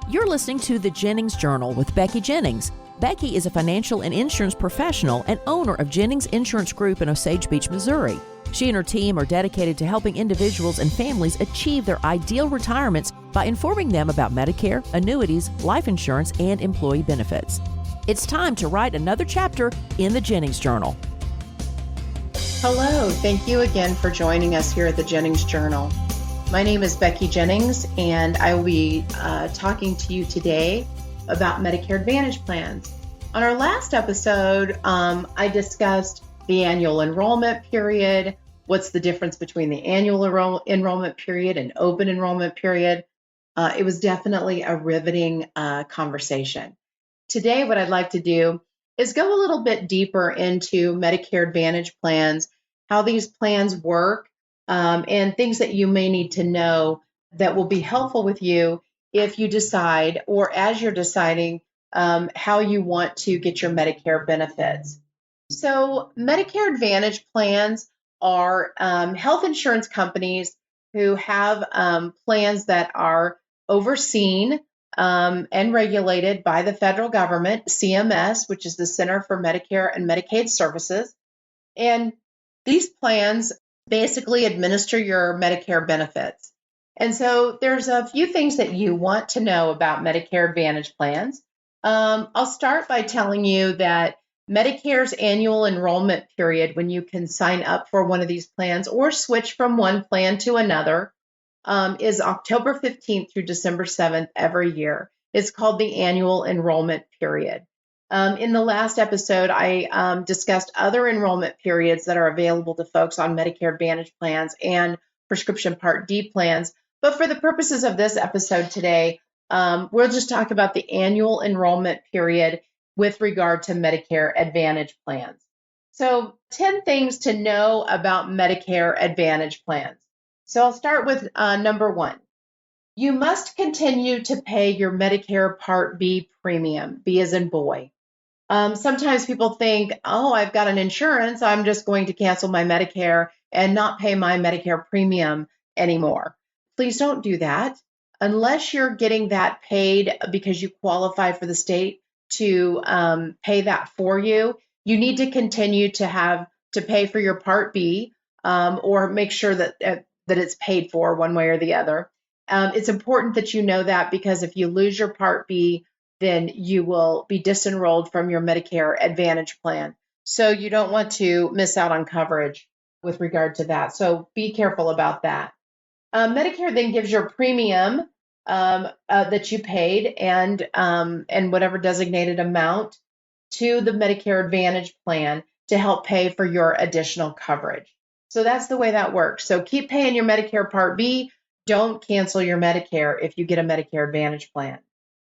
You're listening to the Jennings Journal with Becky Jennings. Becky is a financial and insurance professional and owner of Jennings Insurance Group in Osage Beach, Missouri. She and her team are dedicated to helping individuals and families achieve their ideal retirements by informing them about Medicare, annuities, life insurance, and employee benefits. It's time to write another chapter in the Jennings Journal. Hello, thank you again for joining us here at the Jennings Journal. My name is Becky Jennings, and I will be talking to you today about Medicare Advantage plans. On our last episode, I discussed the annual enrollment period, what's the difference between the annual enrollment period and open enrollment period. It was definitely a riveting conversation. Today, what I'd like to do is go a little bit deeper into Medicare Advantage plans, how these plans work, and things that you may need to know that will be helpful with you if you decide, or as you're deciding, how you want to get your Medicare benefits. So Medicare Advantage plans are health insurance companies who have plans that are overseen and regulated by the federal government, CMS, which is the Center for Medicare and Medicaid Services. And these plans basically administer your Medicare benefits. And so there's a few things that you want to know about Medicare Advantage plans. I'll start by telling you that Medicare's annual enrollment period, when you can sign up for one of these plans or switch from one plan to another, is October 15th through December 7th every year. It's called the annual enrollment period. In the last episode, I discussed other enrollment periods that are available to folks on Medicare Advantage plans and prescription Part D plans. But for the purposes of this episode today, we'll just talk about the annual enrollment period with regard to Medicare Advantage plans. So 10 things to know about Medicare Advantage plans. So I'll start with number one. You must continue to pay your Medicare Part B premium, B as in boy. Sometimes people think, oh, I've got an insurance, I'm just going to cancel my Medicare and not pay my Medicare premium anymore. Please don't do that. Unless you're getting that paid because you qualify for the state to pay that for you, you need to continue to have to pay for your Part B or make sure that it's paid for one way or the other. It's important that you know that, because if you lose your Part B, then you will be disenrolled from your Medicare Advantage plan. So you don't want to miss out on coverage with regard to that. So be careful about that. Medicare then gives your premium that you paid and whatever designated amount to the Medicare Advantage plan to help pay for your additional coverage. So that's the way that works. So keep paying your Medicare Part B. Don't cancel your Medicare if you get a Medicare Advantage plan.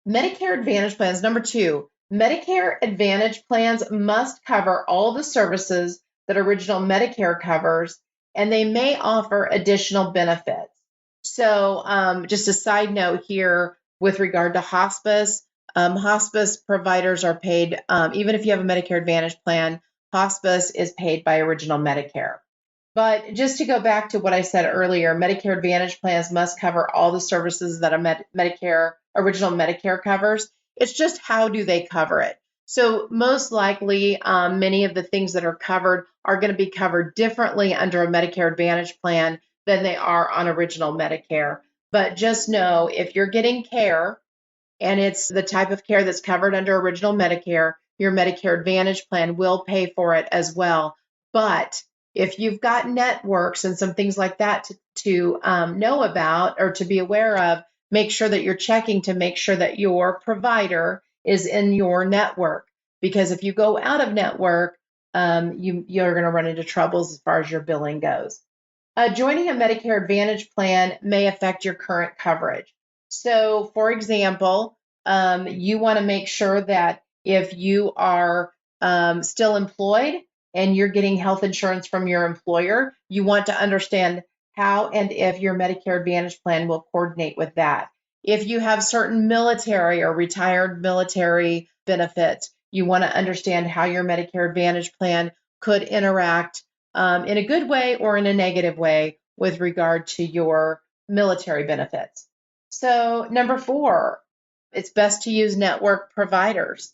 Medicare Advantage plans, number two, Medicare Advantage plans must cover all the services that original Medicare covers, and they may offer additional benefits. So just a side note here with regard to hospice, hospice providers are paid, even if you have a Medicare Advantage plan, hospice is paid by original Medicare. But just to go back to what I said earlier, Medicare Advantage plans must cover all the services that a original Medicare covers. It's just how do they cover it? So most likely, many of the things that are covered are going to be covered differently under a Medicare Advantage plan than they are on original Medicare. But just know, if you're getting care and it's the type of care that's covered under original Medicare, your Medicare Advantage plan will pay for it as well. But if you've got networks and some things like that to know about or to be aware of, make sure that you're checking to make sure that your provider is in your network. Because if you go out of network, you're going to run into troubles as far as your billing goes. Joining a Medicare Advantage plan may affect your current coverage. So, for example, you want to make sure that if you are still employed and you're getting health insurance from your employer, you want to understand how and if your Medicare Advantage plan will coordinate with that. If you have certain military or retired military benefits, you want to understand how your Medicare Advantage plan could interact in a good way or in a negative way with regard to your military benefits. So number 4, It's best to use network providers.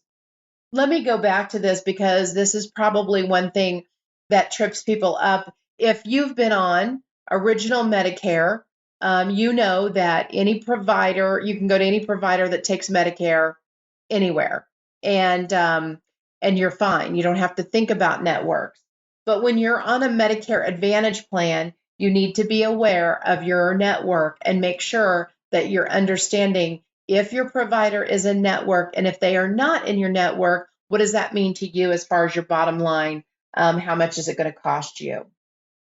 Let me go back to this because this is probably one thing that trips people up. If you've been on original Medicare, you know that any provider, you can go to any provider that takes Medicare anywhere, and you're fine. You don't have to think about networks. But when you're on a Medicare Advantage plan, you need to be aware of your network and make sure that you're understanding if your provider is a network, and if they are not in your network, what does that mean to you as far as your bottom line? How much is it going to cost you?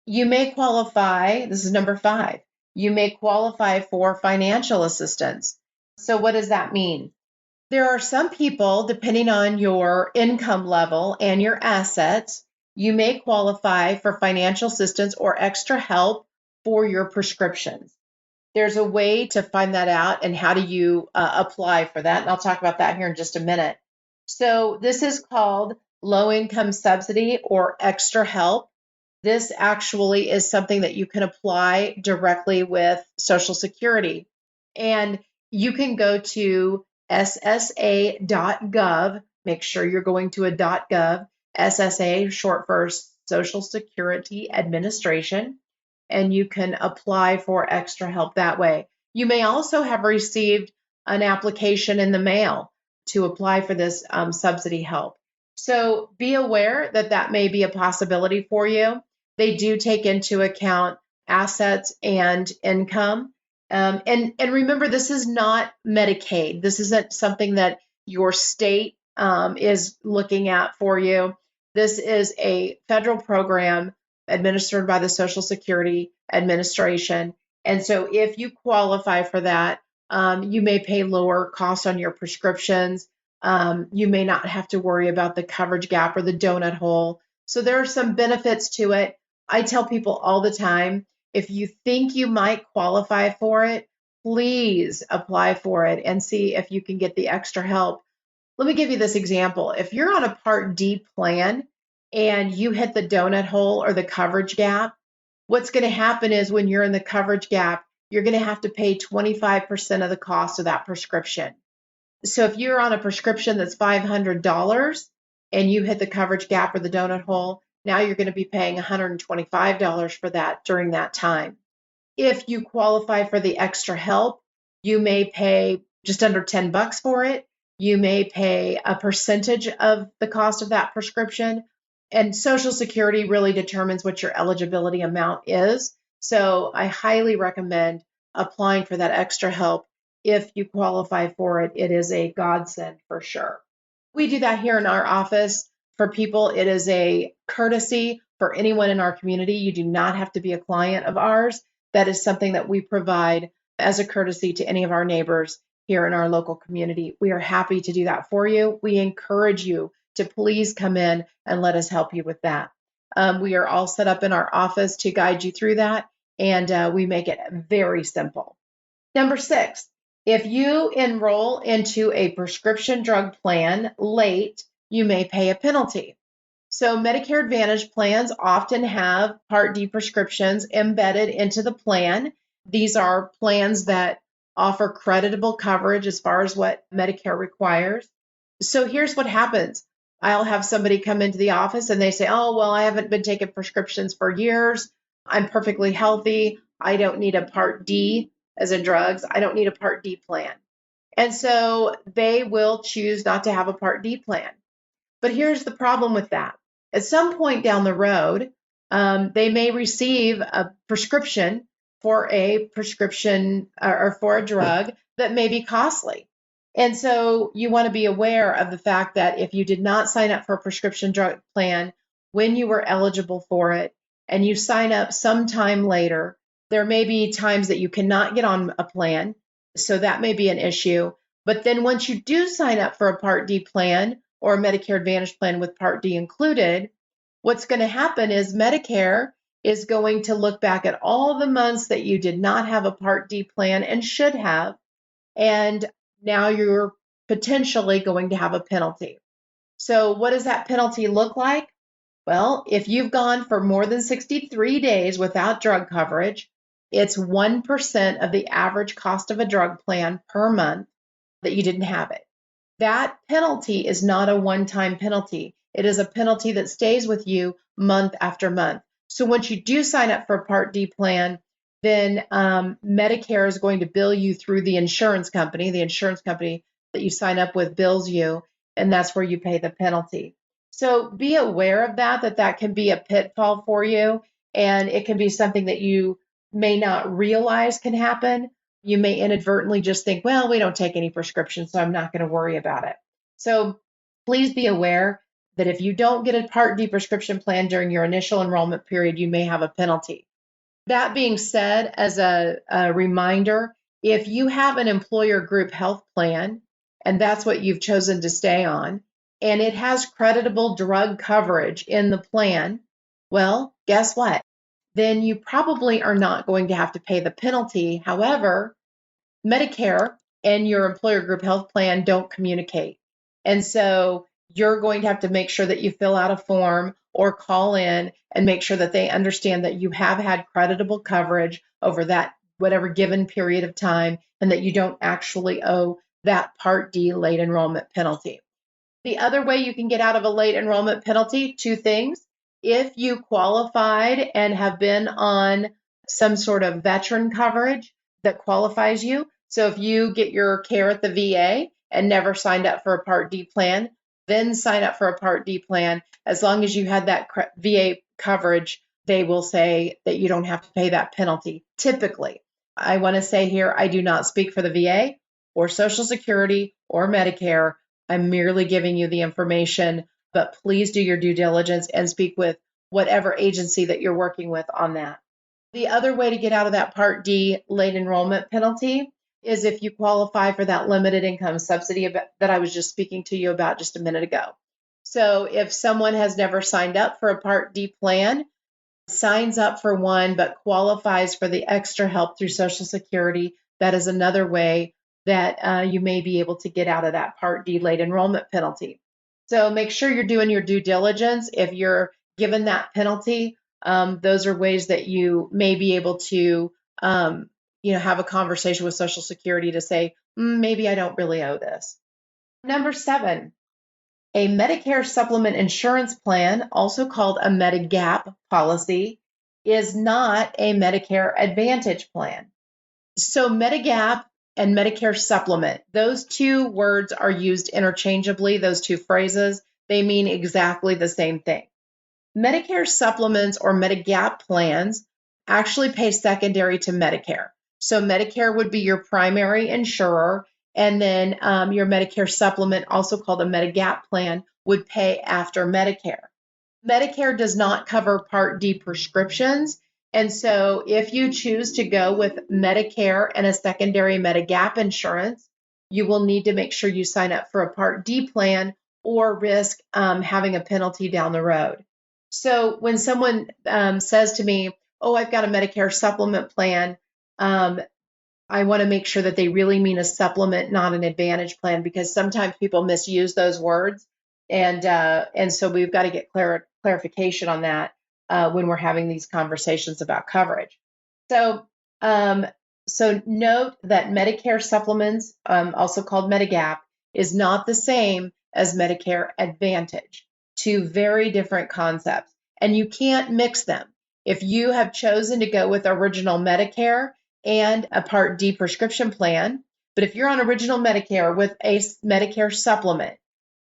You may qualify, this is number 5, you may qualify for financial assistance. So what does that mean? There are some people, depending on your income level and your assets, you may qualify for financial assistance or extra help for your prescriptions. There's a way to find that out, and how do you apply for that? And I'll talk about that here in just a minute. So this is called low income subsidy or extra help. This actually is something that you can apply directly with Social Security. And you can go to ssa.gov. Make sure you're going to a .gov. SSA, short for Social Security Administration. And you can apply for extra help that way. You may also have received an application in the mail to apply for this subsidy help. So be aware that that may be a possibility for you. They do take into account assets and income. And remember, this is not Medicaid. This isn't something that your state is looking at for you. This is a federal program administered by the Social Security Administration. And so if you qualify for that, you may pay lower costs on your prescriptions. You may not have to worry about the coverage gap or the donut hole. So there are some benefits to it. I tell people all the time, if you think you might qualify for it, please apply for it and see if you can get the extra help. Let me give you this example. If you're on a Part D plan and you hit the donut hole or the coverage gap, what's going to happen is when you're in the coverage gap, you're going to have to pay 25% of the cost of that prescription. So if you're on a prescription that's $500 and you hit the coverage gap or the donut hole, now you're going to be paying $125 for that during that time. If you qualify for the extra help, you may pay just under $10 for it. You may pay a percentage of the cost of that prescription. And Social Security really determines what your eligibility amount is. So I highly recommend applying for that extra help. If you qualify for it, it is a godsend for sure. We do that here in our office for people. It is a courtesy for anyone in our community. You do not have to be a client of ours. That is something that we provide as a courtesy to any of our neighbors here in our local community. We are happy to do that for you. We encourage you to please come in and let us help you with that. We are all set up in our office to guide you through that, and we make it very simple. Number 6, if you enroll into a prescription drug plan late, you may pay a penalty. So Medicare Advantage plans often have Part D prescriptions embedded into the plan. These are plans that offer creditable coverage as far as what Medicare requires. So here's what happens. I'll have somebody come into the office and they say, oh, well, I haven't been taking prescriptions for years. I'm perfectly healthy. I don't need a Part D, as in drugs. I don't need a Part D plan. And so they will choose not to have a Part D plan. But here's the problem with that. At some point down the road, they may receive a prescription for a prescription or for a drug that may be costly. And so you want to be aware of the fact that if you did not sign up for a prescription drug plan when you were eligible for it, and you sign up sometime later, there may be times that you cannot get on a plan. So that may be an issue. But then once you do sign up for a Part D plan or a Medicare Advantage plan with Part D included, what's going to happen is Medicare is going to look back at all the months that you did not have a Part D plan and should have, and now you're potentially going to have a penalty. So what does that penalty look like? Well, if you've gone for more than 63 days without drug coverage, it's 1% of the average cost of a drug plan per month. that you didn't have it. That penalty is not a one-time penalty. It is a penalty that stays with you month after month. So once you do sign up for a Part D plan, then Medicare is going to bill you through the insurance company. The insurance company that you sign up with bills you, and that's where you pay the penalty. So be aware of that can be a pitfall for you, and it can be something that you may not realize can happen. You may inadvertently just think, well, we don't take any prescriptions, so I'm not going to worry about it. So please be aware that if you don't get a Part D prescription plan during your initial enrollment period, you may have a penalty. That being said, as a reminder, if you have an employer group health plan, and that's what you've chosen to stay on, and it has creditable drug coverage in the plan, well, guess what? Then you probably are not going to have to pay the penalty. However, Medicare and your employer group health plan don't communicate. And so you're going to have to make sure that you fill out a form or call in and make sure that they understand that you have had creditable coverage over that whatever given period of time and that you don't actually owe that Part D late enrollment penalty. The other way you can get out of a late enrollment penalty, two things. If you qualified and have been on some sort of veteran coverage that qualifies you, so if you get your care at the VA and never signed up for a Part D plan, then sign up for a Part D plan. As long as you had that VA coverage, they will say that you don't have to pay that penalty. Typically, I want to say here, I do not speak for the VA or Social Security or Medicare. I'm merely giving you the information, but please do your due diligence and speak with whatever agency that you're working with on that. The other way to get out of that Part D late enrollment penalty is if you qualify for that limited income subsidy that I was just speaking to you about just a minute ago. So if someone has never signed up for a Part D plan, signs up for one, but qualifies for the extra help through Social Security, that is another way that you may be able to get out of that Part D late enrollment penalty. So make sure you're doing your due diligence. If you're given that penalty, those are ways that you may be able to have a conversation with Social Security to say, maybe I don't really owe this. Number 7, a Medicare supplement insurance plan, also called a MediGap policy, is not a Medicare Advantage plan. So MediGap and Medicare supplement, those two words are used interchangeably, those two phrases. They mean exactly the same thing. Medicare supplements or MediGap plans actually pay secondary to Medicare. So Medicare would be your primary insurer, and then your Medicare supplement, also called a MediGap plan, would pay after Medicare. Medicare does not cover Part D prescriptions, and so if you choose to go with Medicare and a secondary MediGap insurance, you will need to make sure you sign up for a Part D plan or risk having a penalty down the road. So when someone says to me, oh, I've got a Medicare supplement plan, I want to make sure that they really mean a supplement, not an Advantage plan, because sometimes people misuse those words. And so we've got to get clarification on that when we're having these conversations about coverage. So note that Medicare supplements, also called MediGap, is not the same as Medicare Advantage. Two very different concepts, and you can't mix them. If you have chosen to go with original Medicare and a Part D prescription plan, but if you're on original Medicare with a Medicare supplement,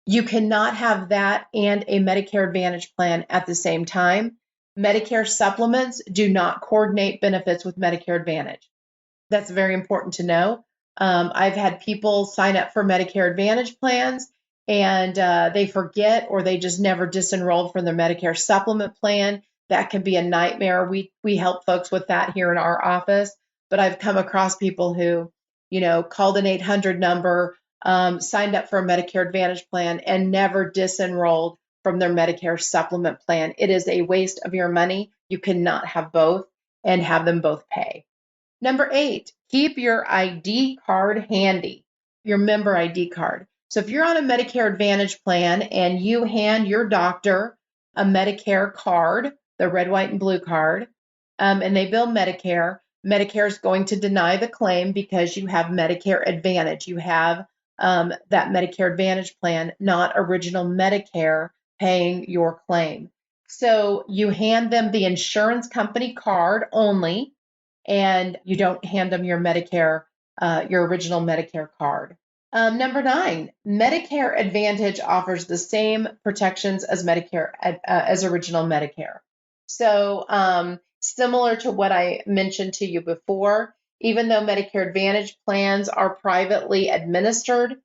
you cannot have that and a Medicare Advantage plan at the same time. Medicare supplements do not coordinate benefits with Medicare Advantage. That's very important to know. I've had people sign up for Medicare Advantage plans and they forget or they just never disenrolled from their Medicare supplement plan. That can be a nightmare. We help folks with that here in our office, but I've come across people who, called an 800 number, signed up for a Medicare Advantage plan and never disenrolled from their Medicare supplement plan. It is a waste of your money. You cannot have both and have them both pay. Number 8, keep your ID card handy, your member ID card. So if you're on a Medicare Advantage plan and you hand your doctor a Medicare card, the red, white, and blue card, and they bill Medicare, Medicare is going to deny the claim because you have Medicare Advantage. You have that Medicare Advantage plan, not original Medicare paying your claim. So you hand them the insurance company card only, and you don't hand them your your original Medicare card. Number 9, Medicare Advantage offers the same protections as as original Medicare. So similar to what I mentioned to you before, even though Medicare Advantage plans are privately administered,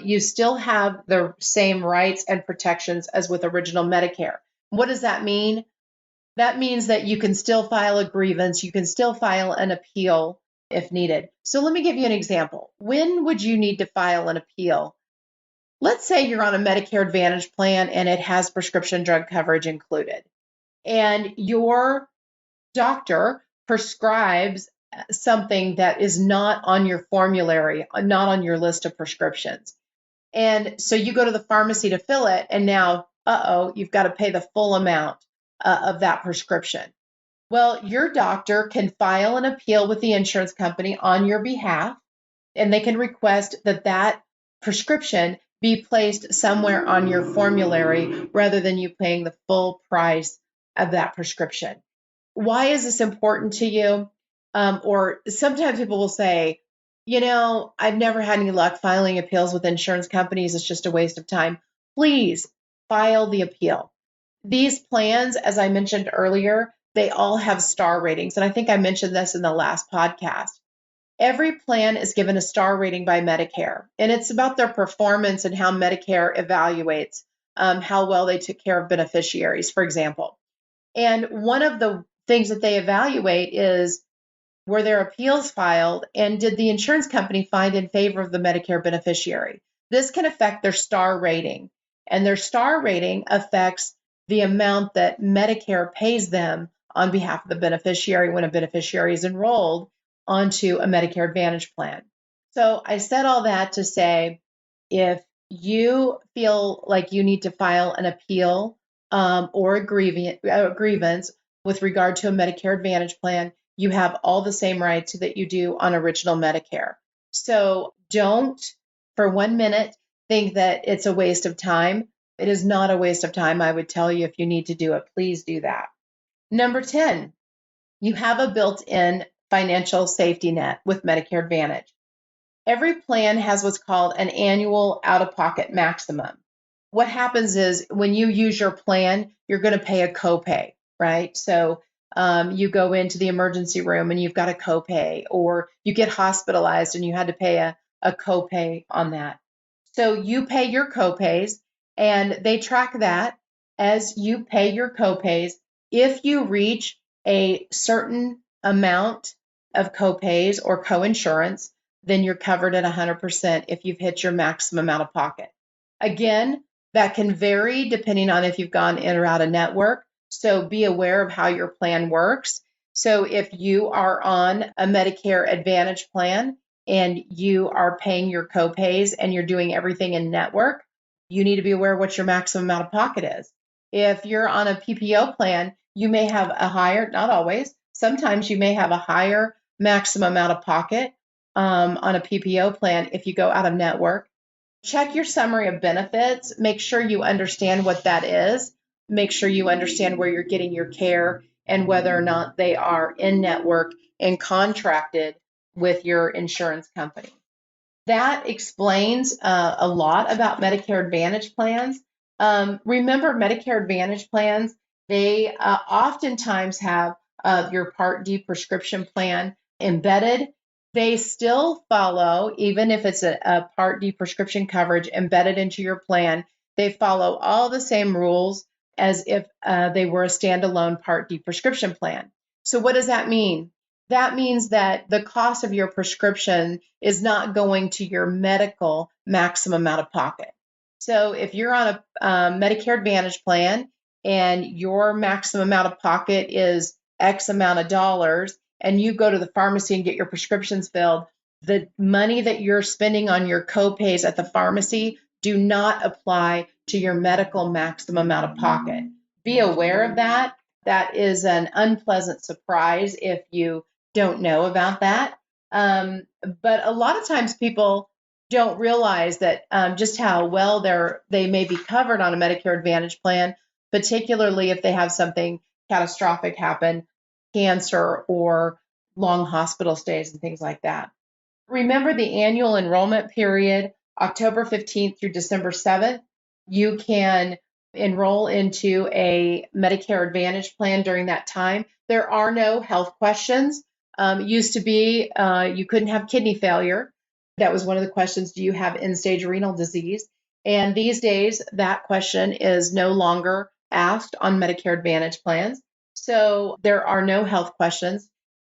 you still have the same rights and protections as with original Medicare. What does that mean? That means that you can still file a grievance, you can still file an appeal if needed. So let me give you an example. When would you need to file an appeal? Let's say you're on a Medicare Advantage plan and it has prescription drug coverage included, and your doctor prescribes something that is not on your formulary, not on your list of prescriptions. And so you go to the pharmacy to fill it, and now, you've got to pay the full amount of that prescription. Well, your doctor can file an appeal with the insurance company on your behalf, and they can request that prescription be placed somewhere on your formulary rather than you paying the full price of that prescription. Why is this important to you? Or sometimes people will say, I've never had any luck filing appeals with insurance companies. It's just a waste of time. Please file the appeal. These plans, as I mentioned earlier, they all have star ratings. And I think I mentioned this in the last podcast. Every plan is given a star rating by Medicare, and it's about their performance and how Medicare evaluates how well they took care of beneficiaries, for example. And one of the things that they evaluate is, were there appeals filed, and did the insurance company find in favor of the Medicare beneficiary? This can affect their star rating, and their star rating affects the amount that Medicare pays them on behalf of the beneficiary when a beneficiary is enrolled onto a Medicare Advantage plan. So I said all that to say, if you feel like you need to file an appeal or a grievance with regard to a Medicare Advantage plan, you have all the same rights that you do on original Medicare. So don't for 1 minute think that it's a waste of time. It is not a waste of time. I would tell you, if you need to do it, please do that. Number 10, you have a built-in financial safety net with Medicare Advantage. Every plan has what's called an annual out-of-pocket maximum. What happens is when you use your plan, you're going to pay a copay, right? So you go into the emergency room and you've got a copay, or you get hospitalized and you had to pay a copay on that. So you pay your copays, and they track that as you pay your copays. If you reach a certain amount of copays or coinsurance, then you're covered at 100% if you've hit your maximum out of pocket. Again, that can vary depending on if you've gone in or out of network. So be aware of how your plan works. So if you are on a Medicare Advantage plan and you are paying your copays and you're doing everything in network, you need to be aware of what your maximum out of pocket is. If you're on a PPO plan, you may have a higher, not always, sometimes you may have a higher maximum out of pocket on a PPO plan if you go out of network. Check your summary of benefits. Make sure you understand what that is. Make sure you understand where you're getting your care and whether or not they are in network and contracted with your insurance company. That explains a lot about Medicare Advantage plans. Remember, Medicare Advantage plans, they oftentimes have your Part D prescription plan embedded. They still follow, even if it's a Part D prescription coverage embedded into your plan, they follow all the same rules as if they were a standalone Part D prescription plan. So what does that mean? That means that the cost of your prescription is not going to your medical maximum out of pocket. So if you're on a Medicare Advantage plan and your maximum out of pocket is X amount of dollars, and you go to the pharmacy and get your prescriptions filled, the money that you're spending on your copays at the pharmacy do not apply to your medical maximum out of pocket. Be aware of that. That is an unpleasant surprise if you don't know about that. But a lot of times people don't realize that just how well they may be covered on a Medicare Advantage plan, particularly if they have something catastrophic happen, cancer or long hospital stays and things like that. Remember the annual enrollment period, October 15th through December 7th. You can enroll into a Medicare Advantage plan during that time. There are no health questions. It used to be you couldn't have kidney failure. That was one of the questions. Do you have end-stage renal disease? And these days, that question is no longer asked on Medicare Advantage plans. So there are no health questions.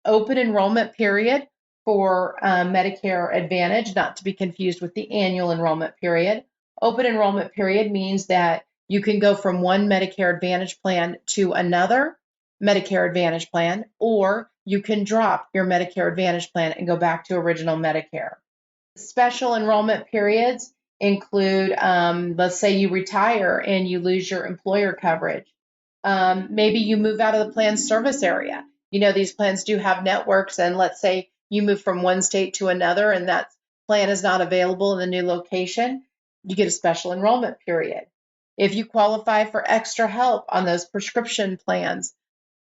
Open enrollment period for Medicare Advantage, not to be confused with the annual enrollment period. Open enrollment period means that you can go from one Medicare Advantage plan to another Medicare Advantage plan, or you can drop your Medicare Advantage plan and go back to original Medicare. Special enrollment periods include, let's say you retire and you lose your employer coverage. Maybe you move out of the plan service area. These plans do have networks, and let's say you move from one state to another and that plan is not available in the new location, you get a special enrollment period. If you qualify for extra help on those prescription plans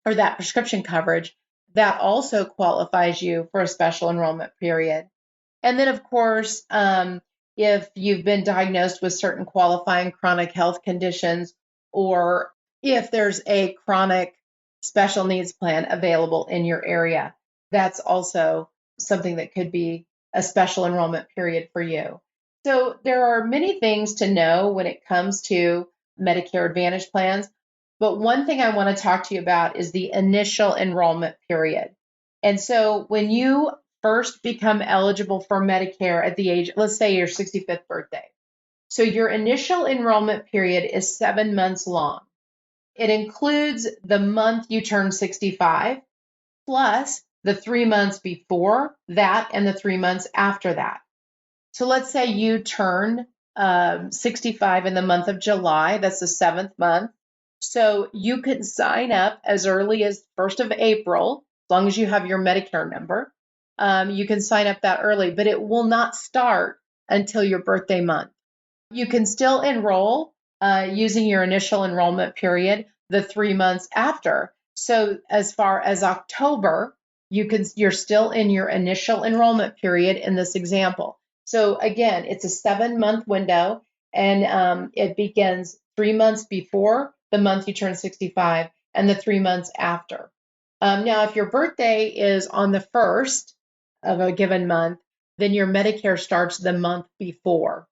or that prescription coverage, that also qualifies you for a special enrollment period. And then, of course, if you've been diagnosed with certain qualifying chronic health conditions, or if there's a chronic special needs plan available in your area, that's also something that could be a special enrollment period for you. So there are many things to know when it comes to Medicare Advantage plans, but one thing I want to talk to you about is the initial enrollment period. And so when you first become eligible for Medicare at the age, let's say your 65th birthday. So your initial enrollment period is 7 months long. It includes the month you turn 65, plus the 3 months before that and the 3 months after that. So let's say you turn 65 in the month of July, that's the 7th month. So you can sign up as early as 1st of April, as long as you have your Medicare number. You can sign up that early, but it will not start until your birthday month. You can still enroll using your initial enrollment period the 3 months after. So as far as October, you're still in your initial enrollment period in this example. So again, it's a 7-month window, and it begins 3 months before the month you turn 65 and the 3 months after. Now, if your birthday is on the 1st of a given month, then your Medicare starts the month before.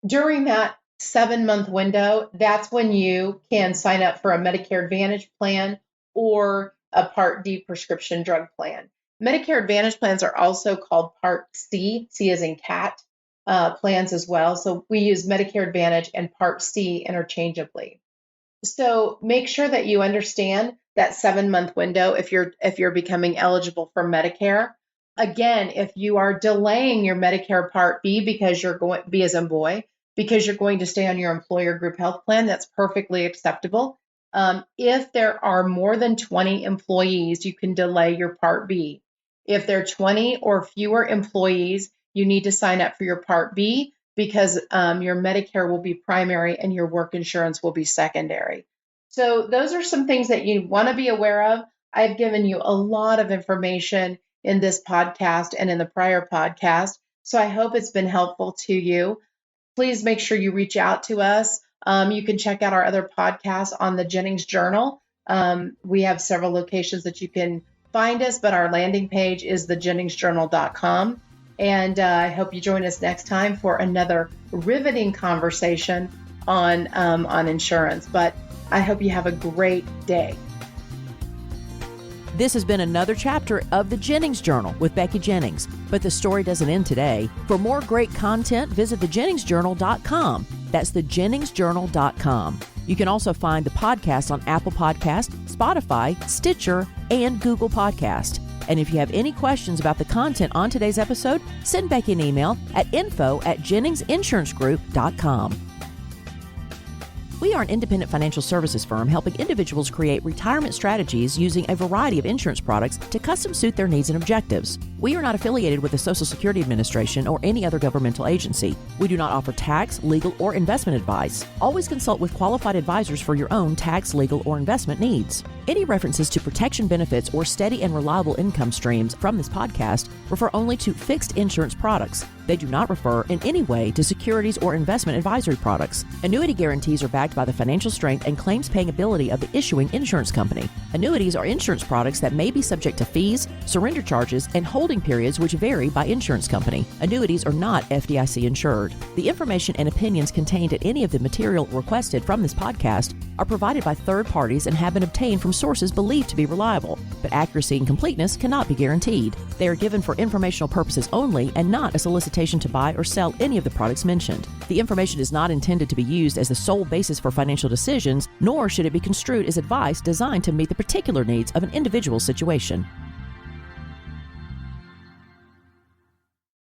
During that 7-month window, that's when you can sign up for a Medicare Advantage plan or a Part D prescription drug plan. Medicare Advantage plans are also called Part C, C as in cat, plans as well. So we use Medicare Advantage and Part C interchangeably. So make sure that you understand that 7-month window if you're becoming eligible for Medicare. Again, if you are delaying your Medicare Part B because you're going, B as in boy, because you're going to stay on your employer group health plan, that's perfectly acceptable. If there are more than 20 employees, you can delay your Part B. If there are 20 or fewer employees, you need to sign up for your Part B because your Medicare will be primary and your work insurance will be secondary. So those are some things that you want to be aware of. I've given you a lot of information in this podcast and in the prior podcast, so I hope it's been helpful to you. Please make sure you reach out to us. You can check out our other podcasts on the Jennings Journal. We have several locations that you can find us, but our landing page is thejenningsjournal.com. And I hope you join us next time for another riveting conversation on insurance. But I hope you have a great day. This has been another chapter of the Jennings Journal with Becky Jennings. But the story doesn't end today. For more great content, visit thejenningsjournal.com. That's thejenningsjournal.com. You can also find the podcast on Apple Podcast, Spotify, Stitcher, and Google Podcast. And if you have any questions about the content on today's episode, send Becky an email at info@jenningsinsurancegroup.com. We are an independent financial services firm helping individuals create retirement strategies using a variety of insurance products to custom suit their needs and objectives. We are not affiliated with the Social Security Administration or any other governmental agency. We do not offer tax, legal, or investment advice. Always consult with qualified advisors for your own tax, legal, or investment needs. Any references to protection benefits or steady and reliable income streams from this podcast refer only to fixed insurance products. They do not refer in any way to securities or investment advisory products. Annuity guarantees are backed by the financial strength and claims-paying ability of the issuing insurance company. Annuities are insurance products that may be subject to fees, surrender charges, and holding periods which vary by insurance company. Annuities are not FDIC insured. The information and opinions contained in any of the material requested from this podcast are provided by third parties and have been obtained from sources believed to be reliable, but accuracy and completeness cannot be guaranteed. They are given for informational purposes only and not a solicitation to buy or sell any of the products mentioned. The information is not intended to be used as the sole basis for financial decisions, nor should it be construed as advice designed to meet the particular needs of an individual situation.